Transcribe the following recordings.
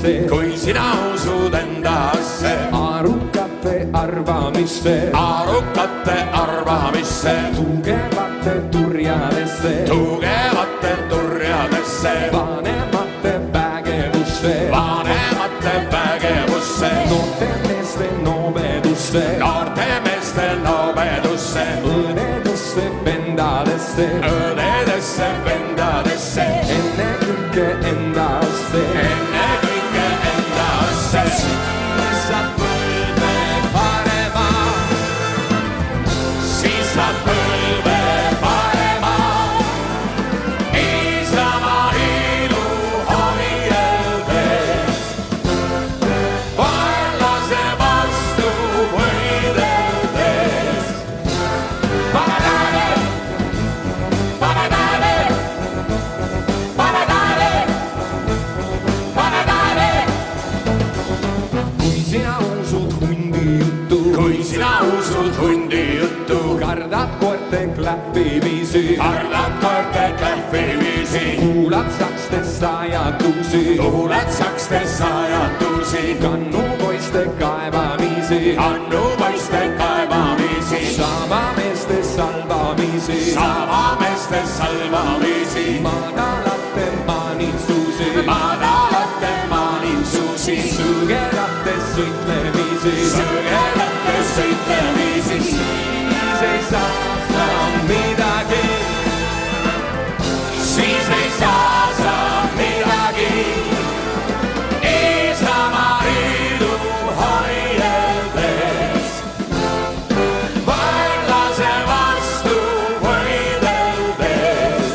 arvamisse, kui sina usud endasse, arukate arvamisse, arukate arvamisse, tugevate turjadesse, tugevate turjadesse, vanemate vägevusse, vanemate vägevusse, noorte meeste nobedusse, noorte meeste nobedusse, õdedesse vendadesse, õdedesse vendadesse, ennekõike endasse, ennekõike endasse. siis saab põlve parema, siis saab põlve parema, Isamaa ilu hoieldes, vaenlase vastu võideldes. Paradale, paradale, paradale, paradale. kui sina usud hundi juttu, Kui sina usud hundi juttu, kardad koerte klähvimisi, kardad koerte klähvimisi, kuulad sakste sajatusi, kuulad sakste sajatusi, kannupoiste kaevamisi, kannupoiste kaevamisi, samameeste salvamisi, samameeste salvamisi, madalate manitsusi, madalate manitsusi, sõgelate sõitlemisi, sõgelate sõitlemisi. siis ei saa sa midagi, Siis ei saa sa midagi, Isamaa ilu hoieldes, vaenlase vastu võideldes.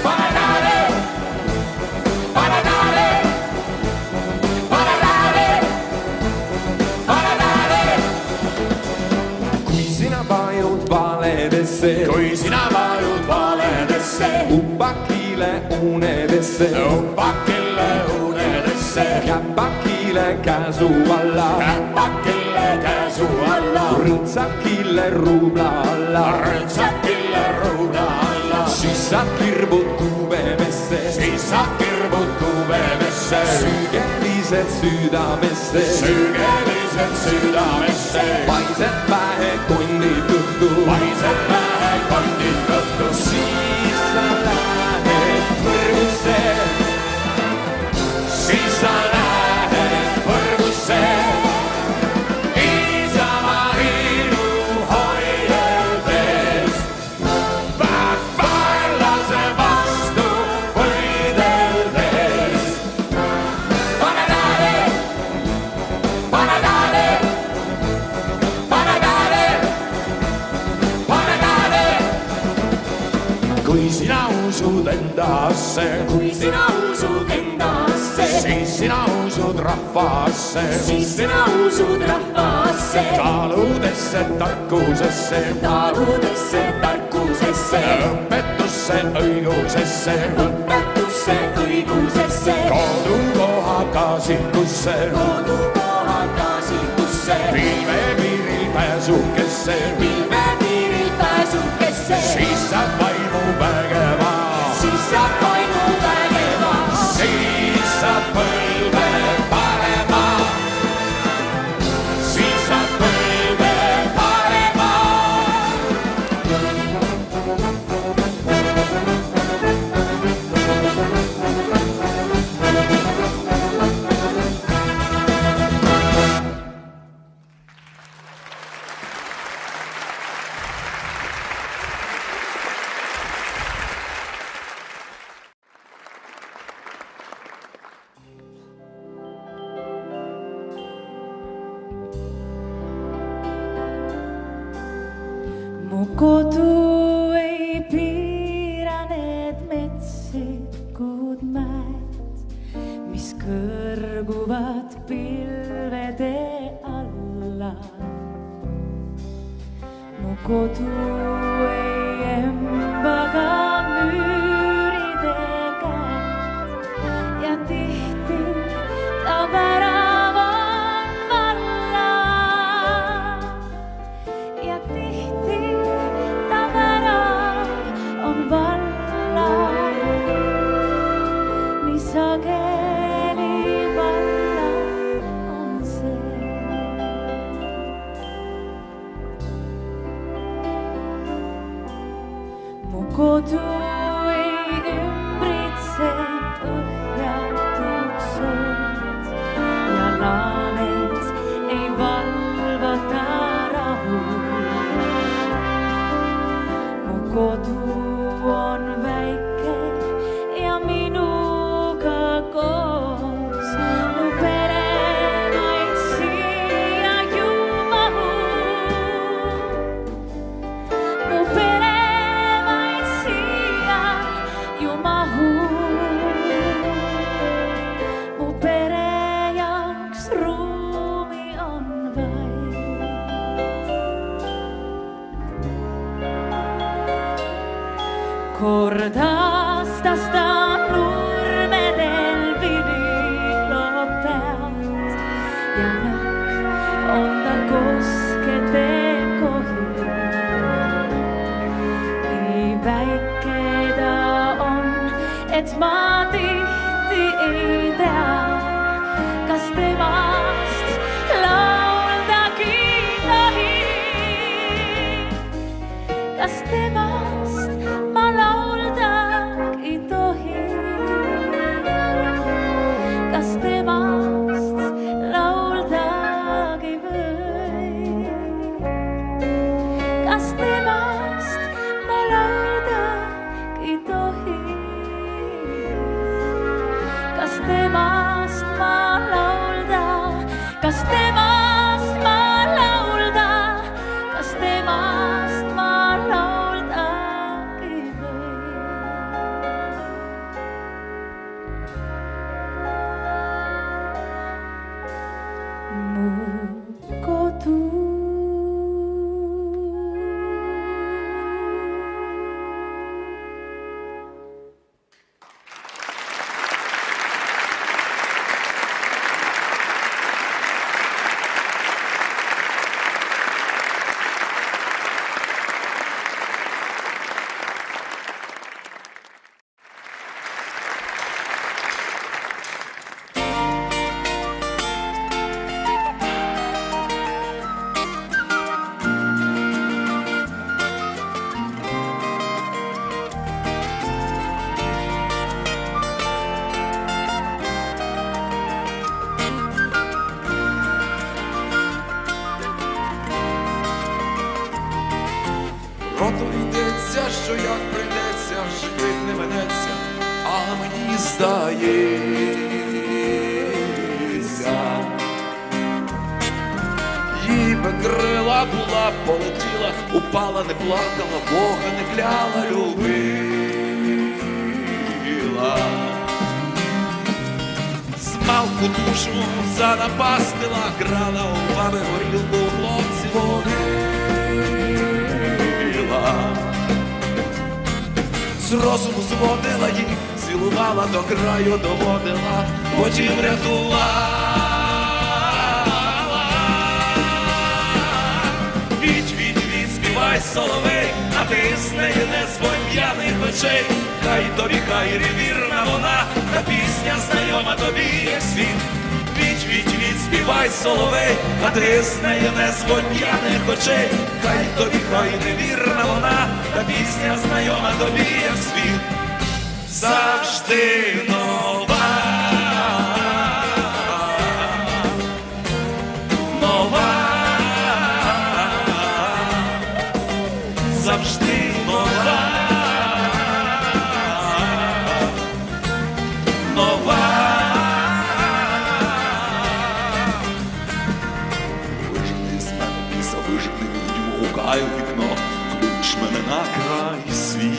Paradale, paradale, paradale, paradale. kui sina vajud valedesse, Kui sina vajud valedesse, upakile unedesse, upakille unedesse, käpakile käsu alla, käpakille käsu alla, rõõtsakile ruubla alla, rõõtsakille ruuna alla, siis sa kirbud kuvemesse, siis sa kirbud kuvemesse, sügelised südamesse, sügelised südamesse, paised pähe kondid õhtu, paised pähe kondid kõhtu, siis sa lähed põrgusse, siis sa lähed põrgusse, Isamaa ilu hoieldes, vaenlase vastu võideldes. Paradale, paradale, paradale, paradale. Kui sina usud endasse, Kui sina usud endasse, siis sina usud rahvasse, siis sina usud rahvasse, taludesse, tarkusesse, taludesse, tarkusesse, õpetusse, õigusesse, õpetusse, õigusesse, kodukoha kaasikusse, kodukoha kaasikusse, pilvepiiril pääsukesse, pilvepiiril pääsukesse, siis saab vaimu vägeva, siis saab vaimu vägeva, siis saab põlve parema, siis saab põlve parema. Mu kodu ei piira need metsikud mäed, mis kõrguvad pilvede alla. Mu kodu ei emba ka müüride käed ja tihti ta värav on valla. Ja tihti ta värav on valla. Nii sageli kodu ei ümbritse põhjatuksed ja laaned ei valvata rahul. Mu kodu on väike ja minuga koos mu pere vaid siia ju mahub. Mu pere vaid siia ju mahub. Mu pere jaoks ruumi on vaid. Kord aastas ta nurmedel vinilo pealt ja nõkk on ta koskete kohil. Nii väike ta on, et ma tihti ei tea, kas temast lauldagi tohin. Kas temast ma lauldagi tohin? Kas temast lauldagi või? Kas temast ma lauldagi tohin? Kas temast ma laulda? Kas temast ma laulda? Kas temast ma lauldagi või? Mu kodu. Рото йдеться, що як прийдеться, живить не минеться, а мені здається. Їй би крила була, полетіла, упала, не плакала, Бога не кляла, любила. Змалку душу занапастила, крала у баби горілку, хлопці водила. З розуму зводила їх, цілувала, до краю доводила, потім рятувала. Віть, віть, віть, співай, соловей, а ти з нею не звонь п'яних очей. Хай тобі, хай ревірна вона, та пісня знайома тобі, як світ. Віть, віть, віть, співай, соловей, а ти з нею не звонь п'яних очей. Хай тобі, хай невірна вона, та пісня знайома тобі, як світ. Завжди нова, нова, завжди нова, нова. Вижити відьму, гукаю вікно, клич мене на край світу.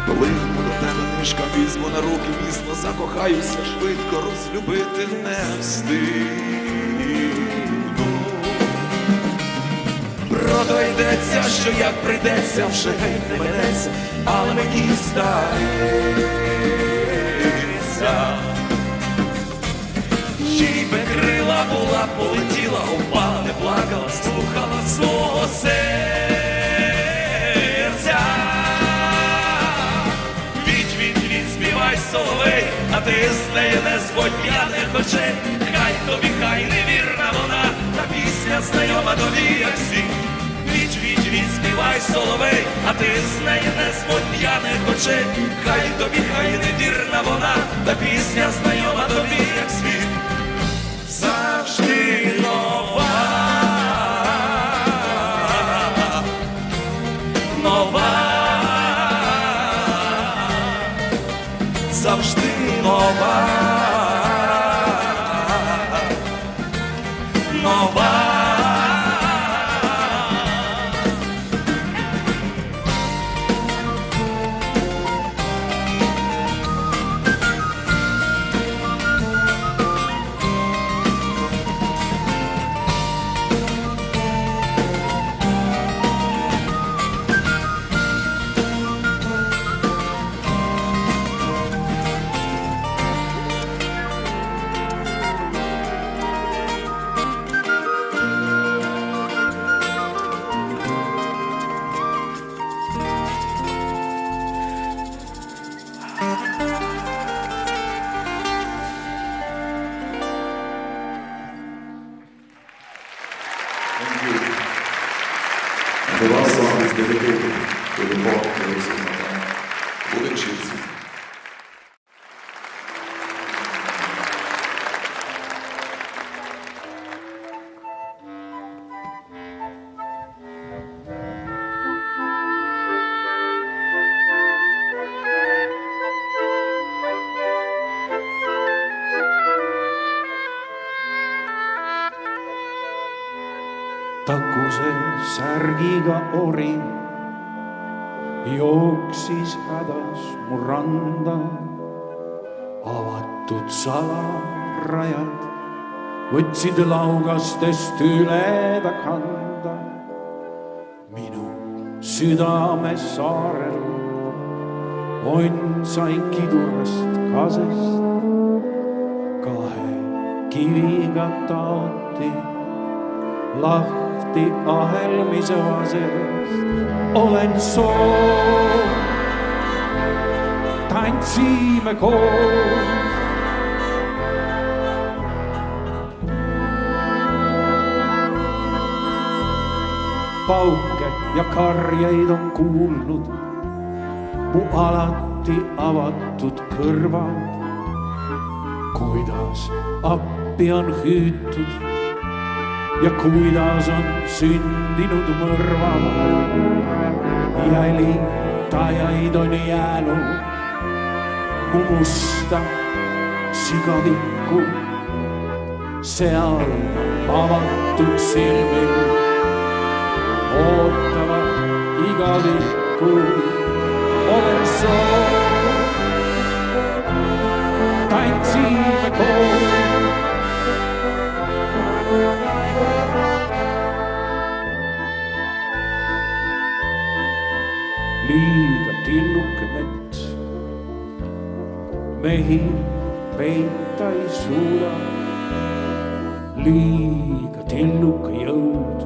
Коли до тебе нишка візьму на руки, міцно закохаюся, швидко розлюбити не встигну. Прото йдеться, що як прийдеться, вже геть не минеться, але мені здається. Їй би крила була, полетіла, упала, не плакала, слухала свого серця. Віть, віть, віть, співай, соловей, а ти з нею не зводь п'яних очей. Хай тобі, хай невірна вона, та пісня знайома тобі, як світ. ніжні співай соловей, а ти з неї не зводь п'яних очей. Хай тобі, хай невірна вона, та пісня знайома тобі, як світ. Завжди нова, нова, завжди нова, нова. The last song is dedicated to the poet Teresa Budenchitsi. Takuse särgiga ori jooksis hädas mu randa. Avatud salarajad võtsid laugastest üle ta kanda. Minu südame saarel onn sai kidurast kasest. Kahe kiviga taoti lahti ahelmise vasest. Olen soov, tantsime koos. Pauke ja karjeid on kuulnud mu alati avatud kõrvad. Kuidas appi on hüütud ja kuidas on sündinud mõrvad. Jälitajaid on jäänud mu musta sügavikku. Seal avatud silmil ootavad igavikku. Olen soov, tantsime koos. Liiga tilluke mets mehi peita ei suuda. Liiga tilluke jõud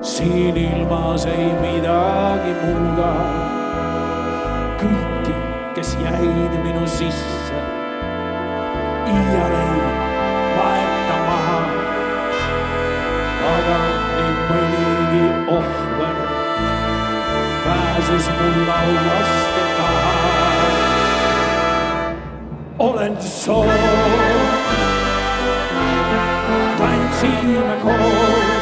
siin ilmas ei midagi muuda. Kõiki, kes jäid minu sisse, iial ei vaeta maha. Aga nii mõnigi ohver pääses mul laulaste taha. Olen soov, tantsime koos.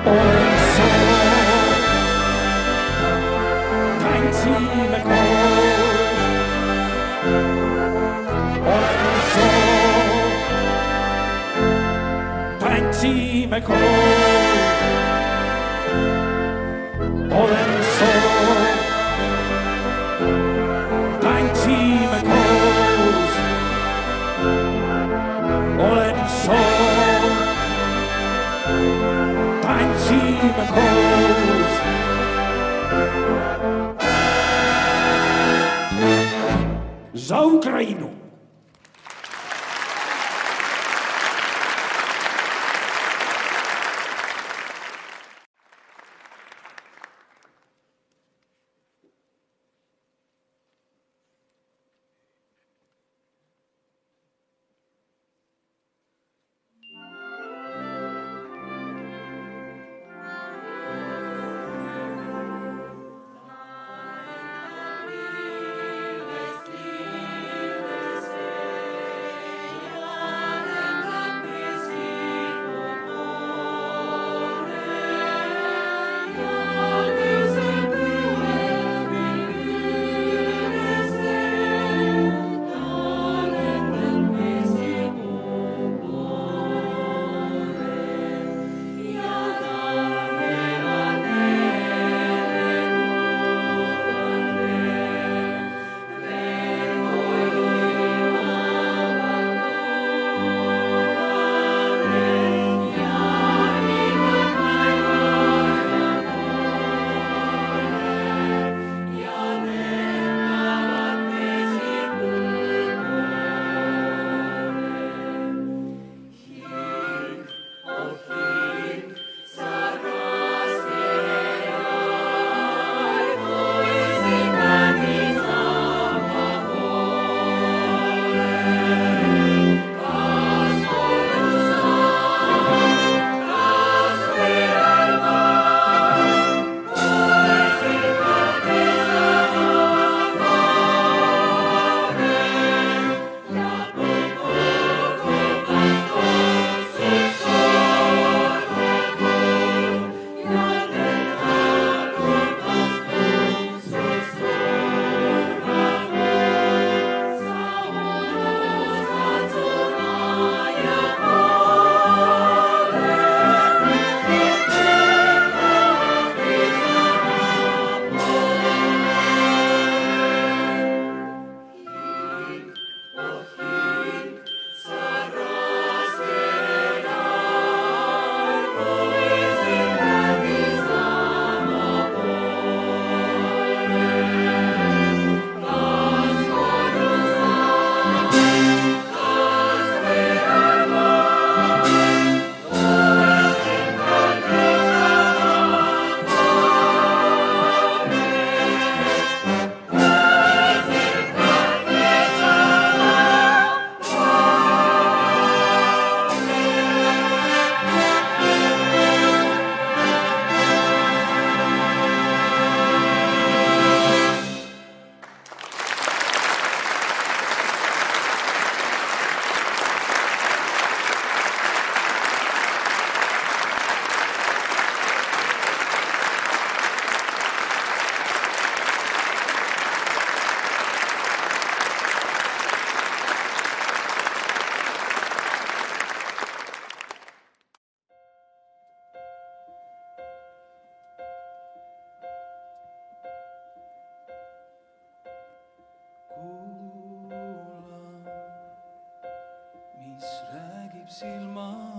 Olen soov, tantsime koos. Olen soov, tantsime koos. Olen soov, tantsime koos. tantsime koos. Za Ukrajinu!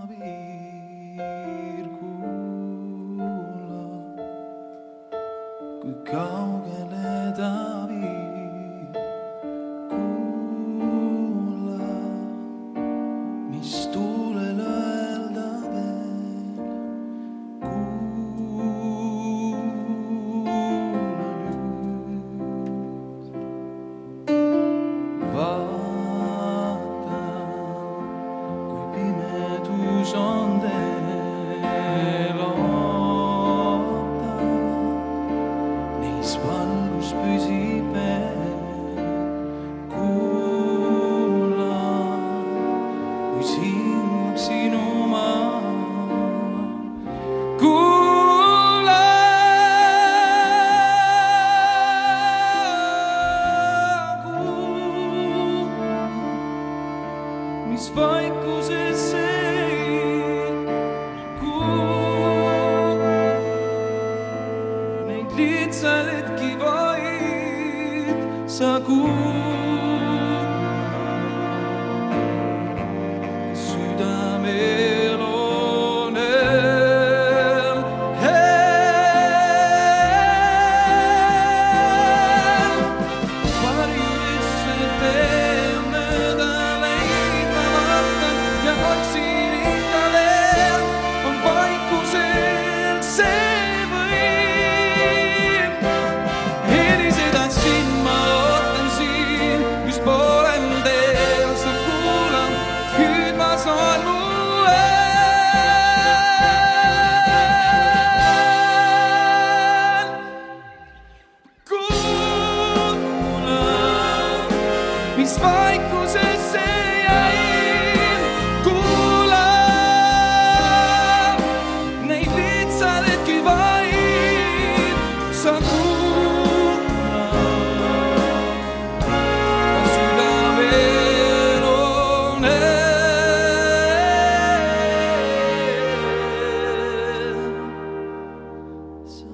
silmapiir kuula, kui kaugele ta viib. Kuula, mis tuulel öelda veel. Kuula nüüd. Vaata, kui pimedus on teel oota, neis valgus püsib veel. Kuula, kui hingab sinu maa. Kuula, mis vaikuses seib. Neid lihtsalt hetki vaid sa südamel on mis vaikusesse jäin. Kuula neid lihtsalt hetki vaid, sa kuula, kas süda veel on sa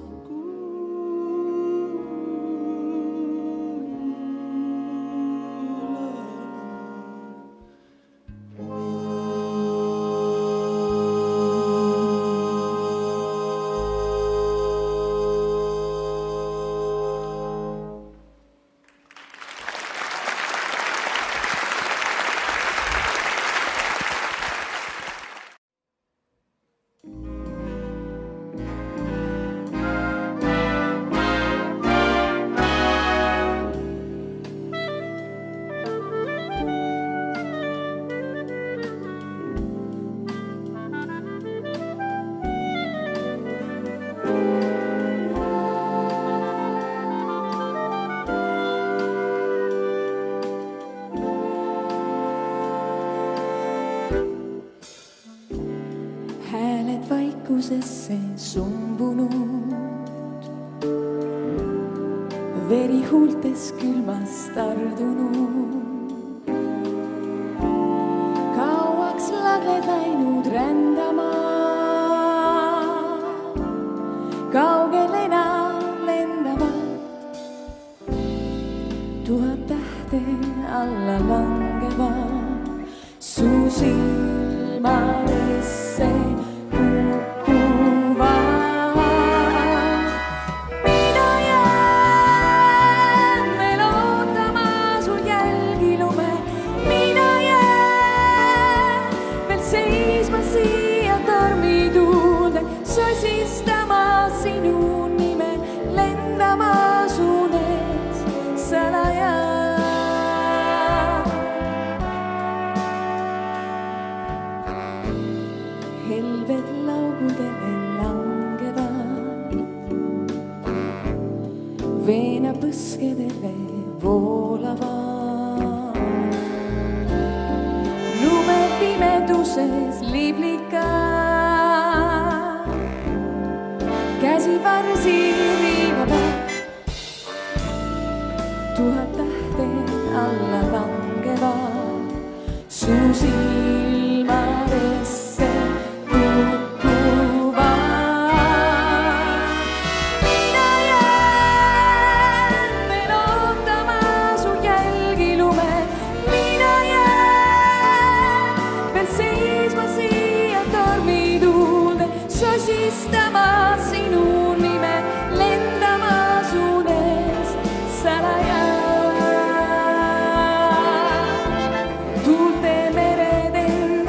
hääled vaikusesse sumbunud, veri huultes külmas tardunud. Kauaks lagled läinud rändama, kaugelena lendavad. 1000 tähte alla langevad su silmadesse. Sosistama sinu nime, lendama suunes salaja. Helved laugudele langevad, veenapõskedele voolavad. Lumepimeduses liblikad, käsi varsi riivavad. 1000 tähte alla langevad su silmadesse kukkuvad. Mina jään veel ootama su jälgi lumel, mina jään veel seisma siia tormituulde, sosistama sinu nime, lendama suunes salaja. Tuulte meredel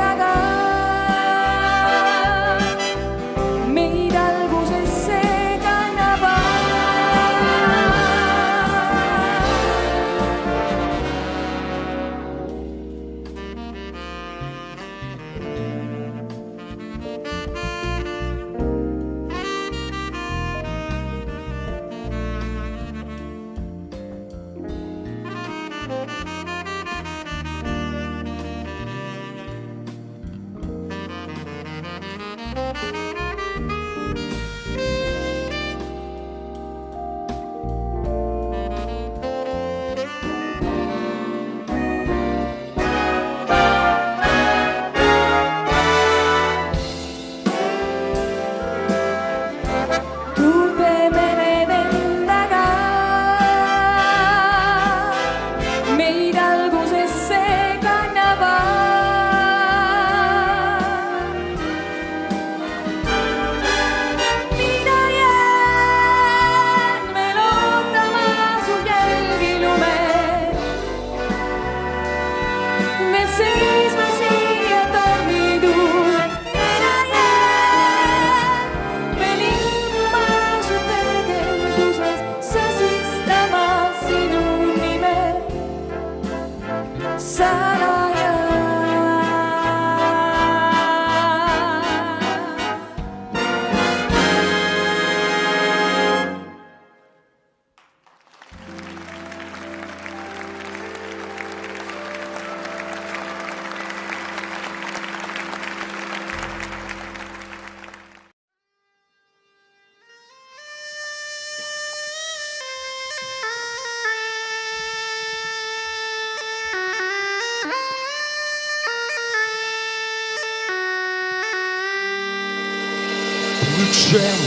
плечем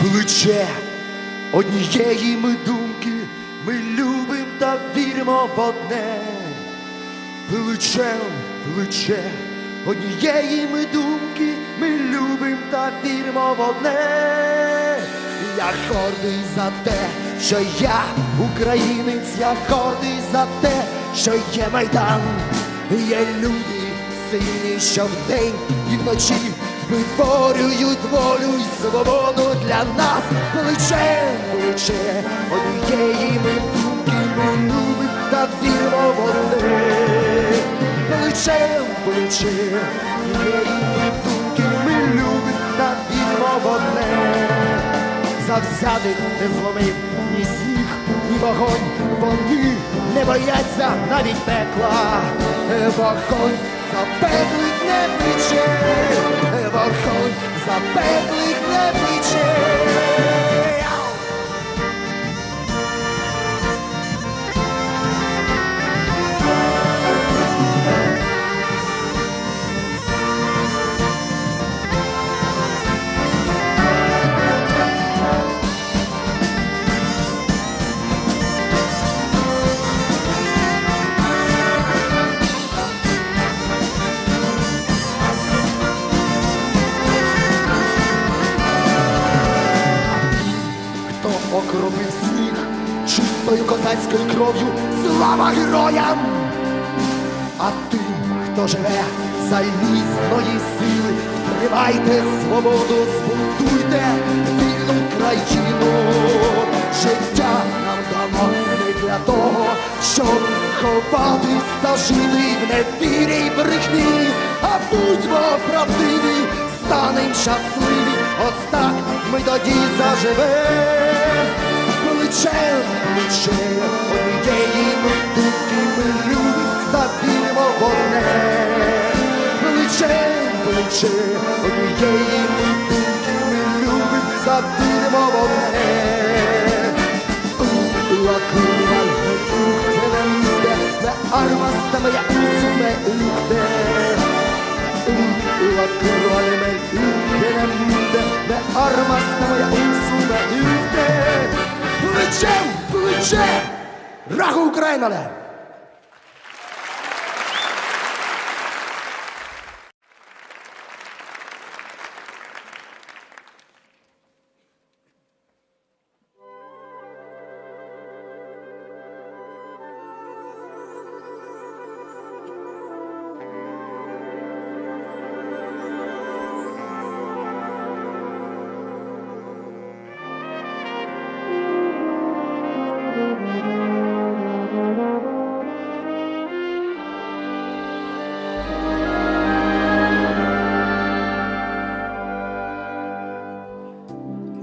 плече однієї ми думки, ми любим та віримо в одне. Плечем плече однієї ми думки, ми любим та віримо в одне. Я гордий за те, що я українець, я гордий за те, що є Майдан. Є люди сильні, що вдень і вночі виборюють волю й свободу для нас. Плече, плече однієї ми думки, ми любим та віримо в одне. Плече, плече однієї ми думки, ми любим та віримо в одне. Завзятих не зломив ні сніг, ні вогонь, вони не бояться навіть пекла. Вогонь запеклих не пече, вогонь запеклих не пече. Окропив сніг чистою козацькою кров'ю, слава героям! А тим, хто живе за різної сили, тримайте свободу, збудуйте вільну країну. Життя нам дано не для того, щоб ховатись та жити в невірі й брехні, а будьмо правдиві, станем щасливі, ось так ми тоді заживем. Плече, плече однієї ми думки, ми любим та віримо в одне. Плече, плече однієї ми думки, ми любим та віримо в одне. La curva al de la vida, la arma está media usume ute. La curva de la vida, la arma está media usume ute. Плечем, плече, Рага Україна!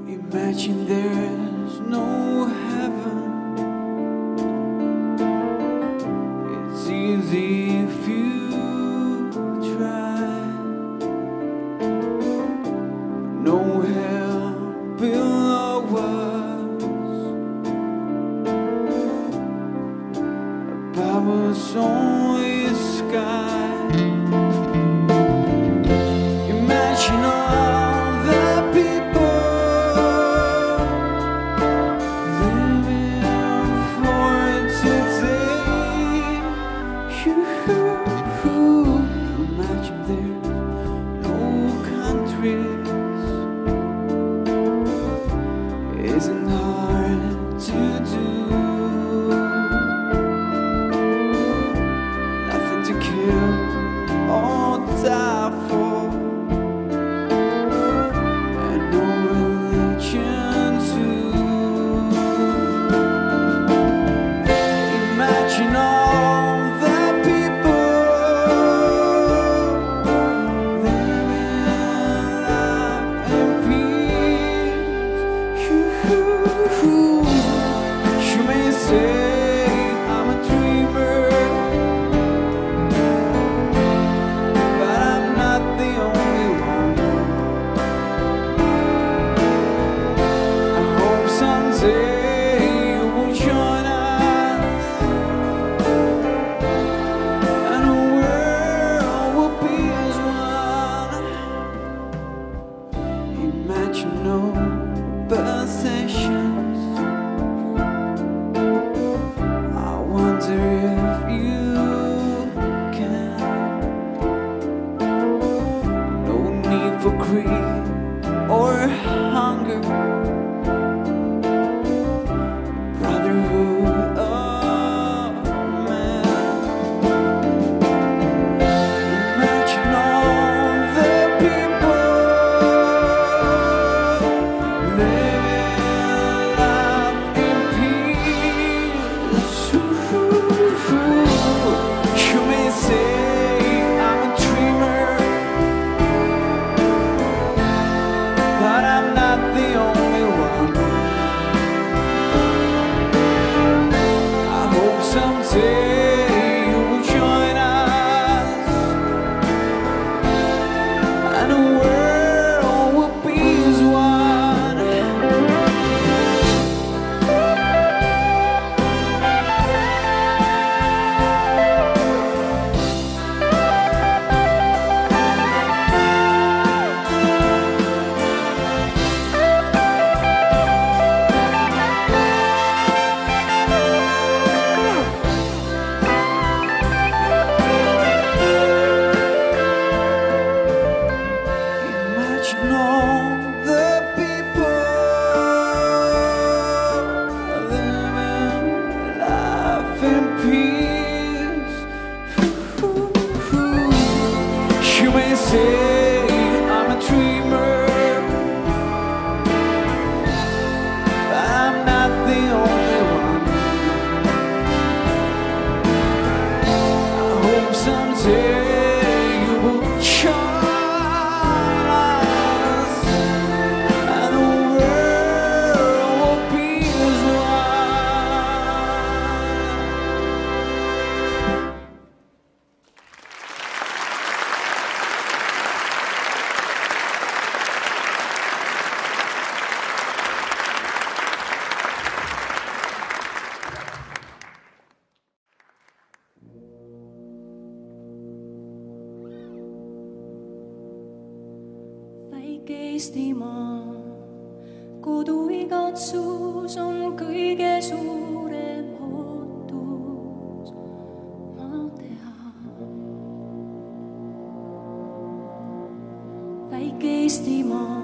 Imagine there's no heaven. It's easy if you try. No hell below us. Above us only the sky. Imagine all the people isn't hard to do. Nothing to kill or die for, and no religion too. Imagine all the people living life in peace. You may say I'm a dreamer, but I'm not the only one. I hope someday you will join us, and the world will be as one. Imagine no conversations. I wonder if you can. No need for greed or hunger. Brotherhood of man. Imagine all the people living life in peace. You may say I'm a dreamer, but I'm not the only one. I hope someday you will join us, and the world will be as one. Imagine all the people living life in peace. You may say I'm a dreamer, but I'm not the only one. I hope someday you will join us, and the world will be as one. Väike Eestimaa, kodu igatsus on kõige suurem ootus, ma tean. Väike Eestimaa,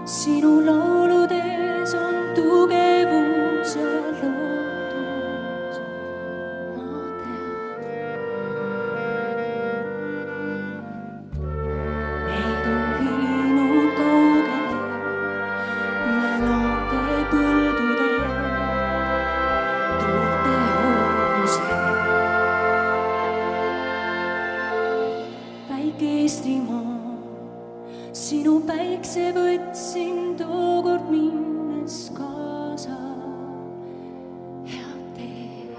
sinu lauludes on tugevus ja lootus, ma tean. Meid on viinud kaugele üle laante põldude, tuulte hoovuse. Väike Eestimaa, sinu päikse võtsin tookord minnes kaasa. Head teed.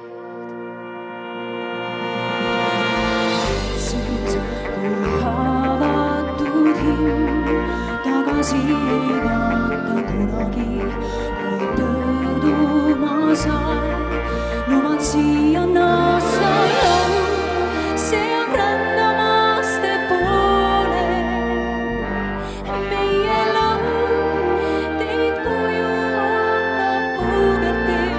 Siis kui haavatud hing tagasi ei vaata kunagi, kui pöörduma saad, lubad siia naasta. See on rannamaaste poole, meie laul teid koju ootab kaugelt teed.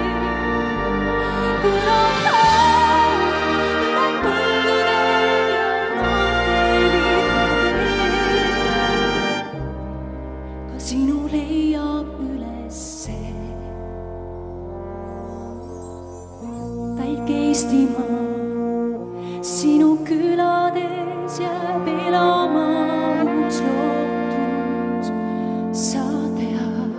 Kõlab hääl üle põldude ja laante viidudel. Ka sinu leiab ülesse. Väike Eestimaa, sinu külades jääb elama uus lootus, sa tead.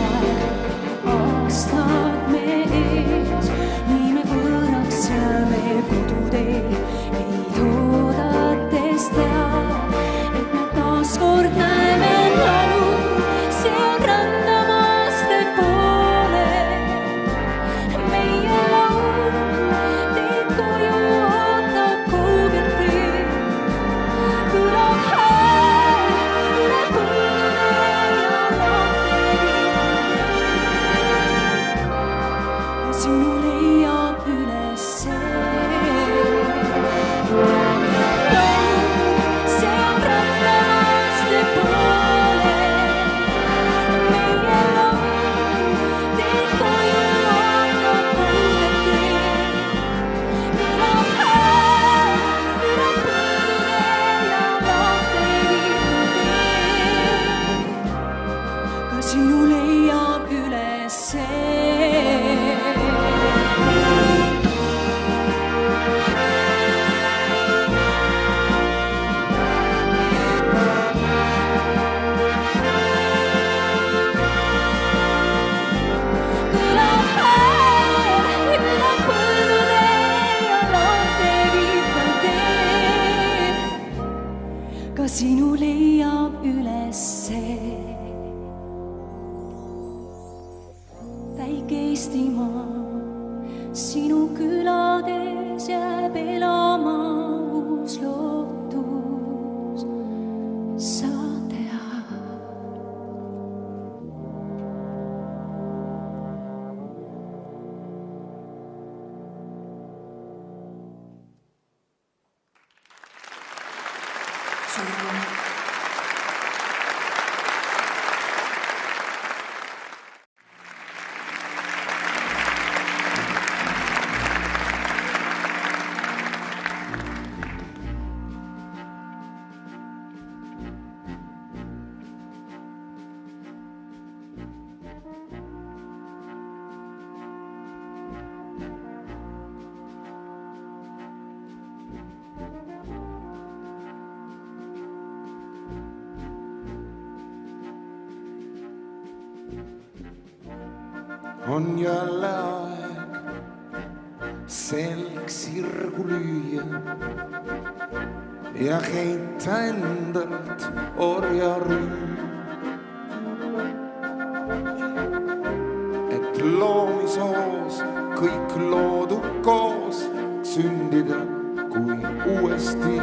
Aeg, aastad me ees, nii me võõraks jääme kodutee, meid oodates tead, et me taaskord näeme laulu, see on rannamaaste poole. on jälle aeg selg sirgu lüüa ja heita endalt orjarüü. Et loomisoos kõik loodub koos, sündida kui uuesti.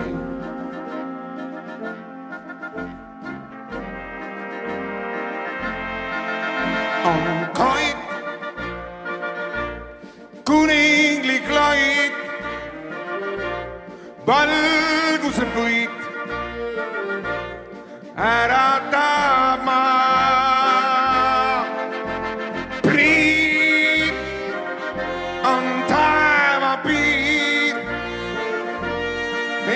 On kaik, kuninglik laik, valguse võit äratab maa. Priit on taevapiir,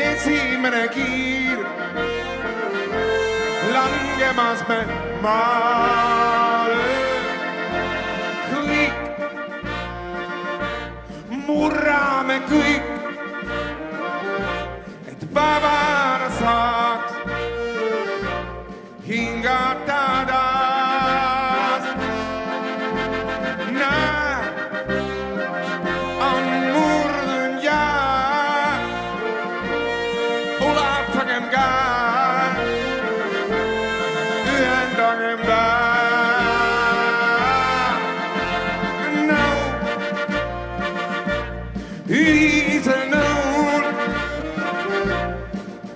esimene kiir, langemas me maale. Kõik, murrame kõik, et vabana saaks hingata taas. Näe, on murdunud jää, ulatagem käe, ühendagem väe. Ühisel nõul,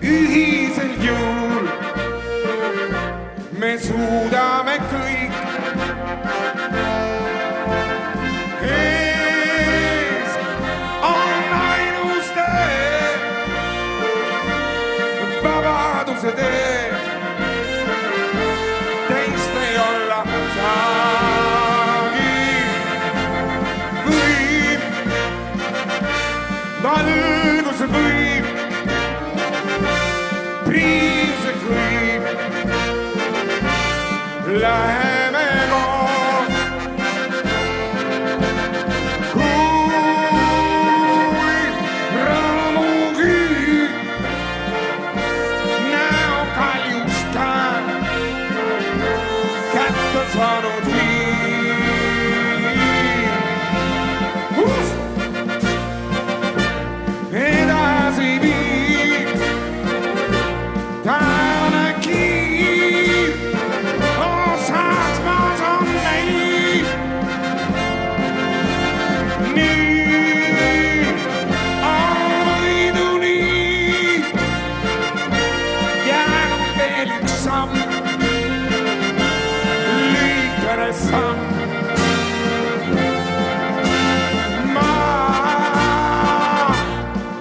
ühisel jõul me suudame kõik. Ees on ainus tee, vabaduse tee, teist ei olla saagi. Võib valguse võib, priivse võib, läheme koos. Kui raamuküüd näo kaljust käe, kätte saanud edasi viib taevane kiir, osaks maas on meid. Nii on võiduni jäänud veel üks samm, lühikene samm.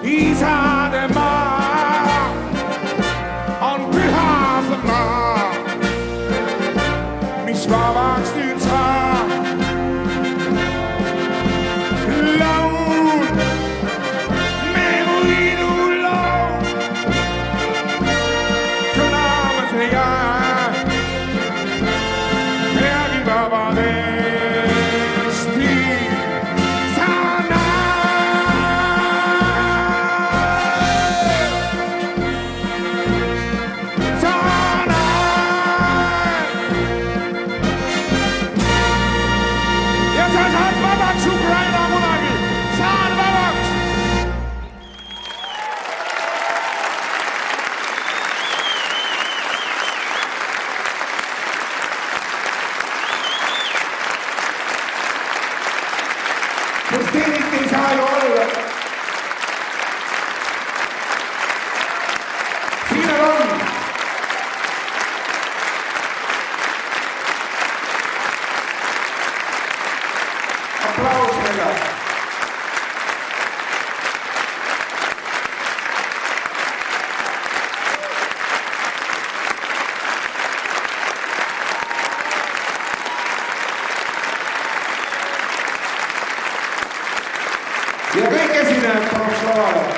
Isade maa on püha see maa, mis vabaks nüüd saab. Laul, me võidulaul, kõlamas ei jää, peagi vabadesti. Ukraina kunagi, saan vabaks! Sest teenit ei saa ju olla. Siin nad on. Aplaus meile. Ja kõik esinejad paluks lavale.